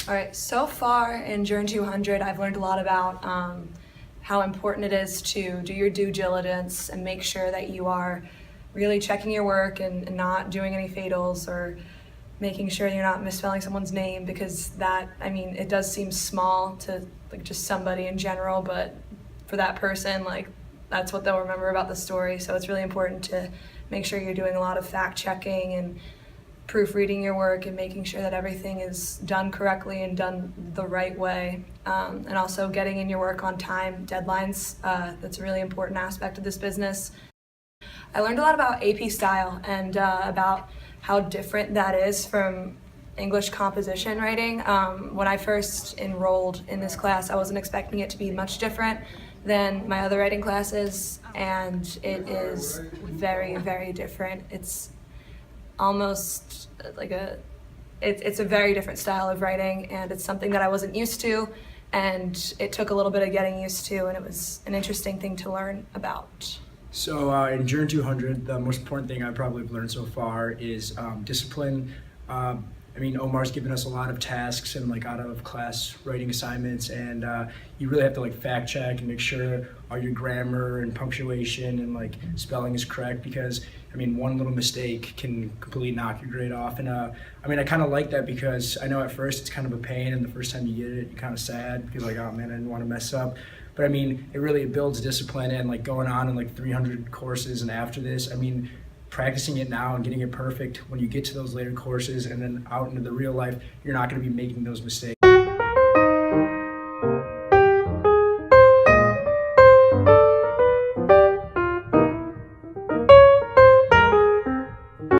All right, so far in Journey 200, I've learned a lot about how important it is to do your due diligence and make sure that you are really checking your work and not doing any fatals or making sure you're not misspelling someone's name, because that, I mean, it does seem small to like just somebody in general, but for that person, like that's what they'll remember about the story. So it's really important to make sure you're doing a lot of fact checking and proofreading your work and making sure that everything is done correctly and done the right way. And also getting in your work on time, deadlines. That's a really important aspect of this business. I learned a lot about AP style and about how different that is from English composition writing. When I first enrolled in this class, I wasn't expecting it to be much different than my other writing classes, and it is very, very different. It's almost like it's a very different style of writing, and it's something that I wasn't used to, and it took a little bit of getting used to, and it was an interesting thing to learn about. So in Journey 200, the most important thing I probably have learned so far is discipline. I mean, Omar's given us a lot of tasks and like out of class writing assignments, and you really have to like fact check and make sure all your grammar and punctuation and like spelling is correct, because I mean, one little mistake can completely knock your grade off. And I mean, I kind of like that, because I know at first it's kind of a pain, and the first time you get it, you're kind of sad because like, oh man, I didn't want to mess up. But I mean, it really builds discipline, and like going on in like 300 courses and after this, I mean, practicing it now and getting it perfect when you get to those later courses and then out into the real life, you're not going to be making those mistakes.